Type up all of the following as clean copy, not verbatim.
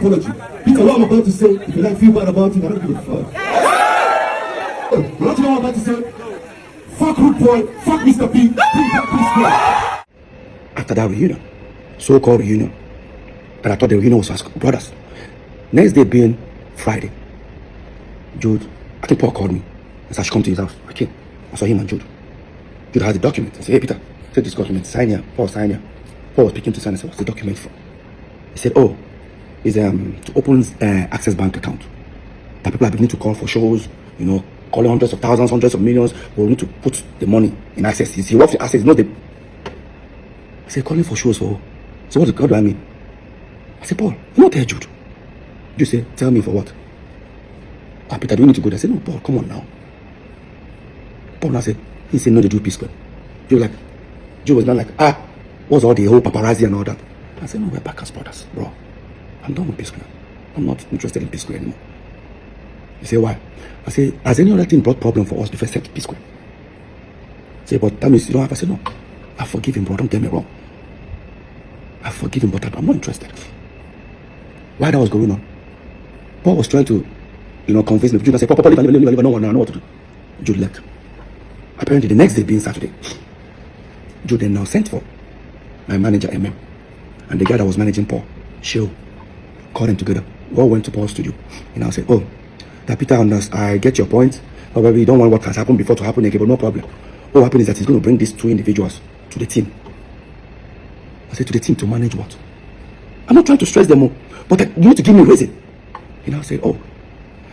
apology. Peter, what I'm about to say, if you like feel bad about it, I don't give a fuck. What you know what I'm about to say? Fuck Root Boy, fuck Mr. P, bring back P-Square. After that reunion, so-called reunion, but I thought the reunion was as brothers. Next day being Friday, Jude, I think Paul called me and said I should come to his house. I came. I saw him and Jude. Jude had the document. I said, hey Peter, take this document, sign here. Paul, sign here. Paul was picking to sign. I said, what's the document for? He said, oh, it's to open access bank account. That people are beginning to call for shows, you know, calling hundreds of thousands, hundreds of millions. We need to put the money in access. He works with access, not the. I said, calling for shows for. So what do I mean? I said, Paul, you're not there, Jude. You say, tell me for what? Ah, Peter, do you need to go there? I said, no, Paul, come on now. Paul now said, he said, no, they do P-Square. Jude was not like, what's all the whole paparazzi and all that? I said, no, we're back as brothers, bro. I'm done with P-Square. I'm not interested in P-Square anymore. You say, why? I say, has any other thing brought problem for us before except P-Square? Say, but that means you don't have. I said, no, I forgive him, bro. Don't get me wrong. I forgive him, but I'm not interested. Why that was going on? Paul was trying to, convince me. Jude said, Paul, leave, no one, I know what to do. Jude left. Apparently, the next day being Saturday, Jude then now sent for my manager, MM, and the guy that was managing Paul, Sheil, called them together. We all went to Paul's studio. And I said, oh, that Peter understands, I get your point. However, you don't want what has happened before to happen again, but no problem. What happened is that he's going to bring these two individuals to the team. I said, to the team to manage what? I'm not trying to stress them all, but you need to give me a reason. And I said, oh,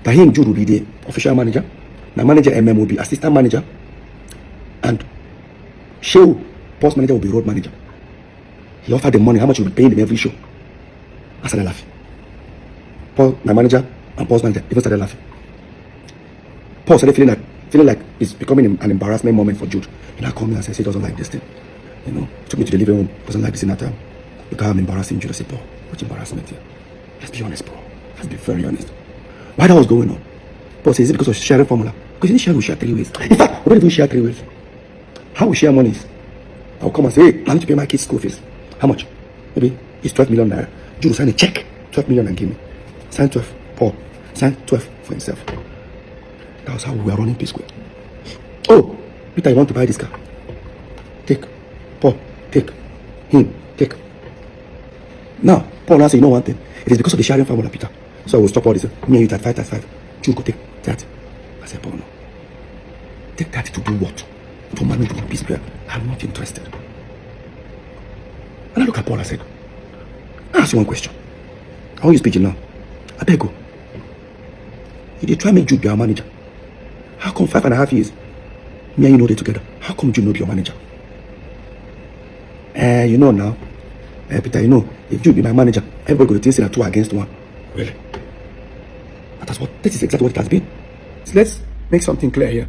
that he and Jude will be the official manager. My manager, MM, will be assistant manager. And Sheil, Paul's manager, will be road manager. He offered them money, how much he will be paying them every show. I started laughing. Paul, my manager, and Paul's manager even started laughing. Paul started feeling like it's becoming an embarrassment moment for Jude. He now called me and said he doesn't like this thing. Took me to the living room, doesn't like this in that time. Look how I'm embarrassing Jude. I said, Paul, what's embarrassment here? Let's be honest, bro. Let's be very honest. Why that was going on? Paul says, is it because of sharing formula? Because in share we share 3 ways. In fact, we don't even share 3 ways. How we share money is, I'll come and say, hey, I need to pay my kids' school fees. How much? Maybe it's 12 million naira. Jude sign a check, 12 million and give me. Sign 12, Paul. Sign 12 for himself. That was how we were running P-Square. Oh, Peter, you want to buy this car? Take. Paul, take. Him, take. Now, Paul now say, you know one thing. It is because of the sharing formula, Peter. So I will stop all this. Me and you 35. Jude go take 30. I said, Paul, no. Take 30 to do what? To manage the P-Square. I'm not interested. And I look at Paul and I said, I ask you one question. I want you speaking now. I beg you. You did try make Jude be our manager. How come 5.5 years? Me and you know they together. How come Jude not be your manager? You know now. Peter, if Jude be my manager, everybody go to think that 2 against 1. Really? This is exactly what it has been. So let's make something clear here.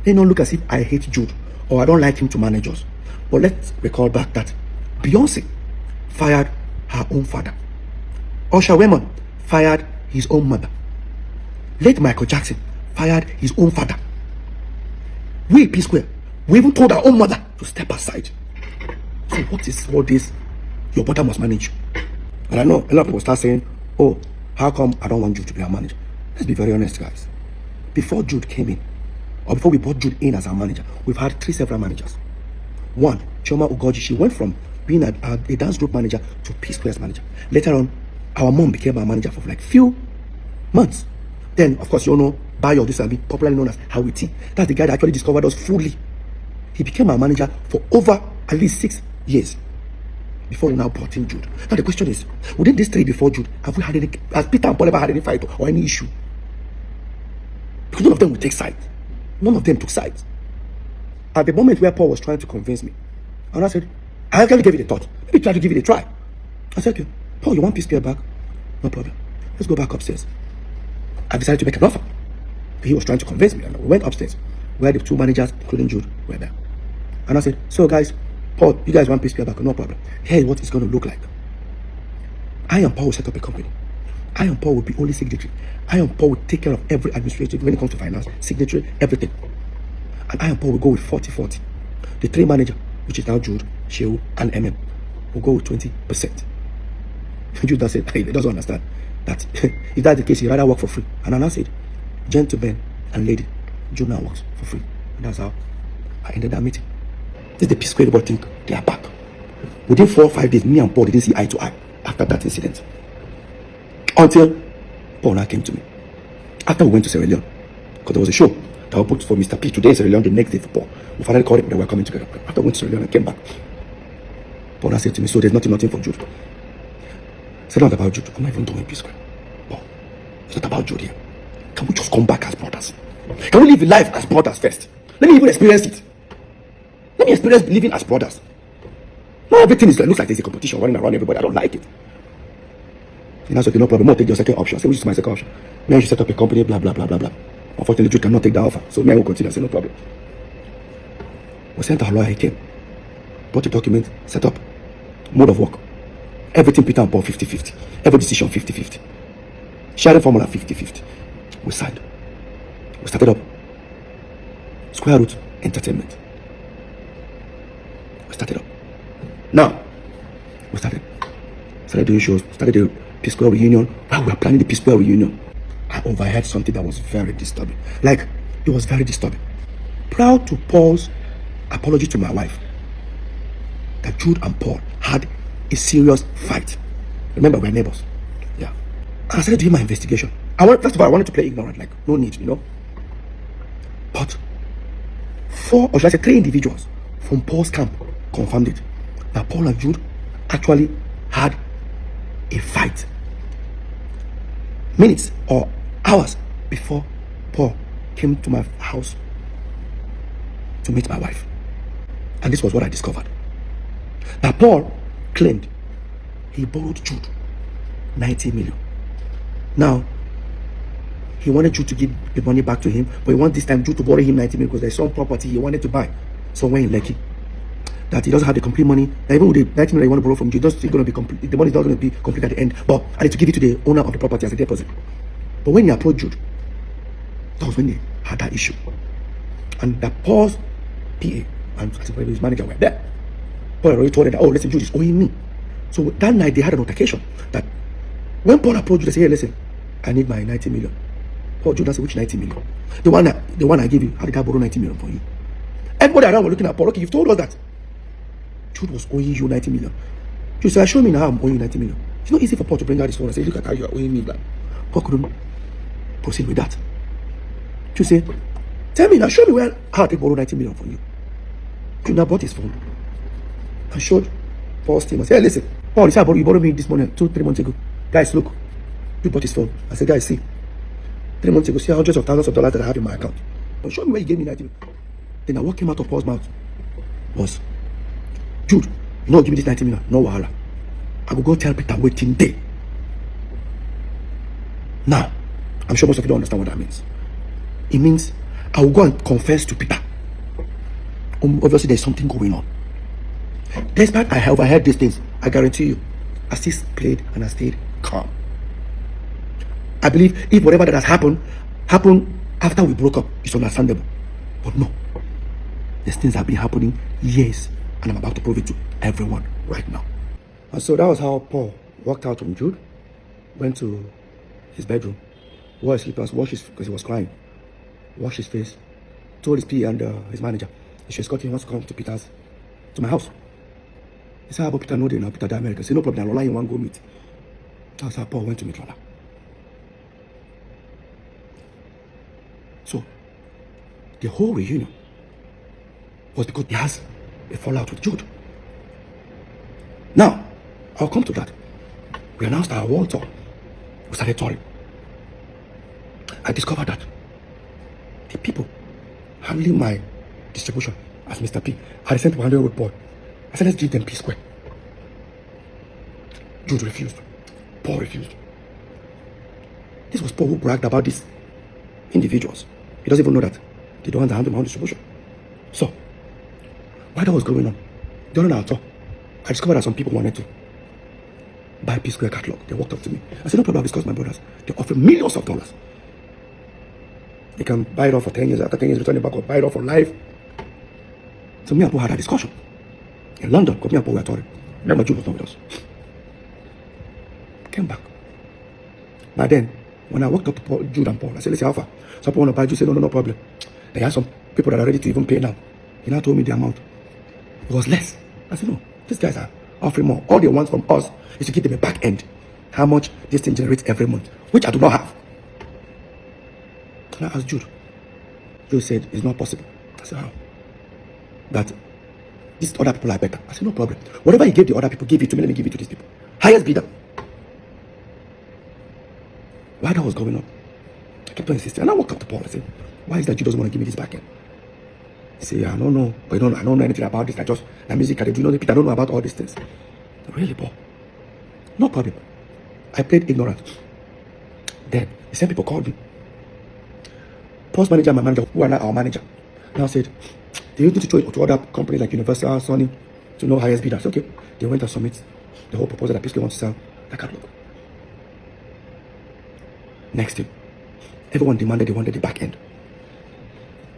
They don't look as if I hate Jude or I don't like him to manage us. But let's recall back that Beyonce fired her own father. Usher Raymond fired his own mother. Late Michael Jackson fired his own father. We P-Square, we even told our own mother to step aside. So what is all this? Your brother must manage you. And I know a lot of people start saying, oh, how come I don't want Jude to be our manager? Let's be very honest, guys. Before Jude came in, or before we brought Jude in as our manager, we've had 3 several managers. 1, Chioma Ugoji, she went from being a dance group manager to P-Square's manager. Later on, our mom became our manager for like few months. Then, of course, Bayo Disabi, popularly known as Howie T. That's the guy that actually discovered us fully. He became our manager for over at least 6 years before we now brought in Jude. Now the question is, within these 3 before Jude, has Peter and Paul ever had any fight or any issue? Because none of them would take sides. None of them took sides. At the moment where Paul was trying to convince me, and I said, I actually gave it a thought. Maybe try to give it a try. I said, okay, Paul, you want P-Square back? No problem. Let's go back upstairs. I decided to make an offer. He was trying to convince me, and we went upstairs, where the 2 managers, including Jude, were there. And I said, so guys, Paul, you guys want P-Square back? No problem. Here's what it's going to look like. I and Paul will set up a company. I and Paul will be only signatory. I and Paul will take care of every administrative when it comes to finance, signatory, everything. And I and Paul will go with 40-40. The 3 manager, which is now Jude, Sheil, and MM, will go with 20%. Jude does say, he doesn't understand. that if that's the case, he'd rather work for free. And I said, gentlemen and lady, Jude now works for free. And that's how I ended that meeting. This is the P-Square everybody think they are back. Within 4 or 5 days, me and Paul didn't see eye to eye after that incident. Until Paul now came to me. After we went to Sierra Leone, because there was a show that was booked for Mr. P today in Sierra Leone, the next day for Paul. We finally called him and they were coming together. After we went to Sierra Leone and came back, Paul now said to me, so there's nothing for Jude. It's not about Jude. I'm not even doing P-Square. Paul, it's not about Jude here. Can we just come back as brothers? Can we live life as brothers first? Let me even experience it. Let me experience living as brothers. Now everything looks like there's a competition running around everybody. I don't like it. And I said, no problem. I'll take your second option. I said, which is my second option? Me, I should set up a company, blah, blah, blah, blah, blah. Unfortunately, Jude cannot take that offer. So me, I will continue. I said, no problem. We sent our lawyer, he came. Brought the document, set up, mode of work. Everything Peter and Paul 50-50. Every decision 50-50. Sharing formula 50-50. We signed. We started up. Square Root Entertainment. We started up. Now, we started doing shows, started the P-Square reunion. While we were planning the P-Square reunion, I overheard something that was very disturbing. Like, it was very disturbing. Proud to Paul's apology to my wife that Jude and Paul had a serious fight. Remember, we're neighbors. Yeah. And I started doing my investigation. First of all, I wanted to play ignorant, like, no need, But 4, or should I say 3 individuals from Paul's camp confirmed it. That Paul and Jude actually had a fight minutes or hours before Paul came to my house to meet my wife. And this was what I discovered. That Paul claimed he borrowed Jude 90 million. Now, he wanted Jude to give the money back to him, but he wanted this time Jude to borrow him 90 million because there's some property he wanted to buy somewhere in Lekki. That he doesn't have the complete money. That even with the 90 million you want to borrow from Jude, it's going to be complete. The money is not going to be complete at the end. But I need to give it to the owner of the property as a deposit. But when he approached Jude, that was when they had that issue. And that Paul's PA and I think his manager were there. Paul already told them that, oh, listen, Jude is owing me. So that night they had an altercation that when Paul approached Jude, they said, hey, listen, I need my 90 million. Paul Jude said, which 90 million? The one I gave you, how did I borrow 90 million for you? Everybody around were looking at Paul. Okay, you've told us that Jude was owing you 90 million. Jude said, show me now how I'm owing you 90 million. It's not easy for Paul to bring out his phone and say, look at how you are owing me. Like, Paul couldn't proceed with that. Jude said, tell me now, show me how I take borrow 90 million from you. Jude now bought his phone and showed Paul's team and said, hey, listen, Paul, you borrowed me this money 2-3 months ago. Guys, look. Jude bought his phone. I said, guys, see. 3 months ago, see hundreds of thousands of dollars that I have in my account. But show me where you gave me 90 million. Then what came out of Paul's mouth was, Jude, you know, give me this 90 million. No wahala. I will go tell Peter waiting day. Now, I'm sure most of you don't understand what that means. It means I will go and confess to Peter. Obviously, there's something going on. Despite I have overheard these things, I guarantee you, I still played and I stayed calm. I believe if whatever that has happened after we broke up, it's understandable. But no, these things have been happening years, and I'm about to prove it to everyone right now. And so that was how Paul walked out from Jude, went to his bedroom, wore his slippers, because he was crying, washed his face, told his PA and his manager, he should escort him, wants to come to my house. He said, but Peter know they now, Peter the American. He said, no problem, Lola, you want to go meet. That's how Paul went to meet Lola. So, the whole reunion was because he has a fallout with Jude. Now, I'll come to that. We announced our world tour. We started touring. I discovered that the people handling my distribution as Mr. P had sent to handle Road Boy. I said, let's give them P-Square. Jude refused. Paul refused. This was Paul who bragged about these individuals. He doesn't even know that they don't handle my own distribution. So, while that was going on, during our tour, I discovered that some people wanted to buy P-Square catalog. They walked up to me. I said, no problem, I'll discuss my brothers. They offer millions of dollars. They can buy it off for 10 years. After 10 years, return it back or buy it off for life. So me and Paul had a discussion in London, because me and Paul were touring. Remember, Jude was not with us. Came back. But then, when I walked up to Jude and Paul, I said, listen, Alpha, some people want to buy Jude. Say, no problem. There are some people that are ready to even pay now. He now told me the amount. It was less. I said, no, these guys are offering more. All they want from us is to give them a back end. How much this thing generates every month, which I do not have. And I asked Jude. Jude said, it's not possible. I said, how? That these other people are better. I said, no problem. Whatever you gave the other people, give it to me. Let me give it to these people. Highest bidder. Why that was going on? I kept on insisting. And I walked up to Paul. I said, why is that you doesn't want to give me this back end? He said, I don't know. But I don't know anything about this. The music I do. You know, I don't know about all these things. Really, Paul? No problem. I played ignorant. Then the same people called me. Paul's manager and my manager, who are now our manager, now said, they need to show it to other companies like Universal, Sony, to know highest bidder. I said, okay. They went and submit the whole proposal that Pisco wants to sell the catalog. Next thing, everyone demanded they wanted the back end.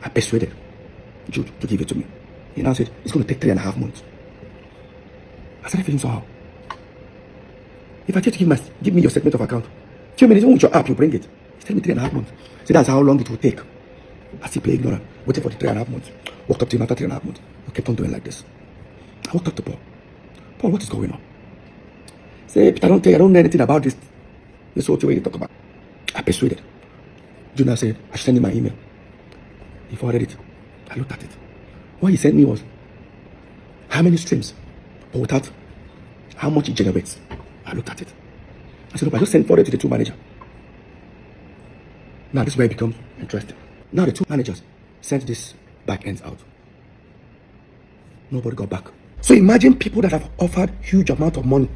I persuaded Jude to give it to me. He now said, it's going to take 3.5 months. I started feeling somehow. If I tell you to give me your segment of account, few minutes, even with your app, you bring it. He's telling me 3.5 months. So that's how long it will take. I still play ignorant, waiting for the 3.5 months. Walked up to him after 3.5 months. I kept on doing like this. I walked up to Paul. Paul, what is going on? Say, Peter, I don't know anything about this. This whole thing you talk about. I persuaded. Junior said, I should send him my email. He forwarded it. I looked at it. What he sent me was how many streams, but without how much it generates. I looked at it. I said, I just sent forward to the two managers. Now this is where it becomes interesting. Now the two managers sent this back ends out. Nobody got back. So imagine people that have offered huge amount of money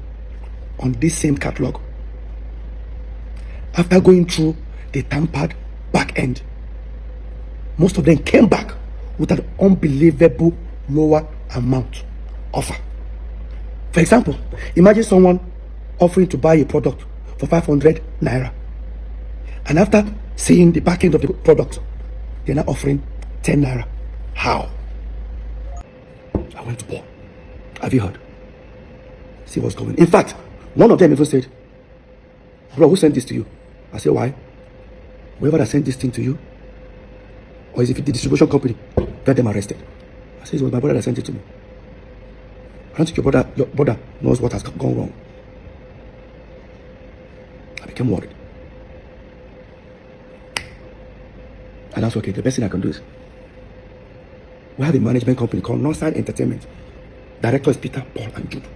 on this same catalog. After going through the tampered back end, most of them came back with an unbelievable lower amount offer. For example, imagine someone offering to buy a product for 500 naira. And after seeing the back end of the product, they're now offering 10 naira. How? I went to Paul. Have you heard? See what's going on. In fact, one of them even said, bro, who sent this to you? I said, why? Whoever that sent this thing to you, or is it the distribution company, get them arrested. I said, it was my brother that sent it to me. I don't think your brother knows what has gone wrong. I became worried. And that's okay. The best thing I can do is, we have a management company called Northside Entertainment. Director is Peter, Paul, and Jude.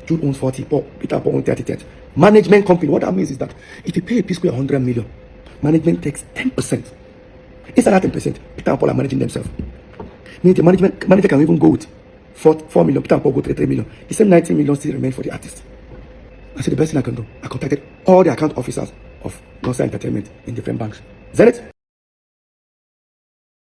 Jude owns 40, Peter Paul owns 30. Management company, what that means is that if you pay a P-Square 100 million, management takes 10%. Instead of 10%, Peter and Paul are managing themselves. Meaning the manager can even go with 4 million, Peter and Paul go 3 million. The same 19 million still remain for the artist. I said the best thing I can do, I contacted all the account officers of Northside Entertainment in different banks. Is that it?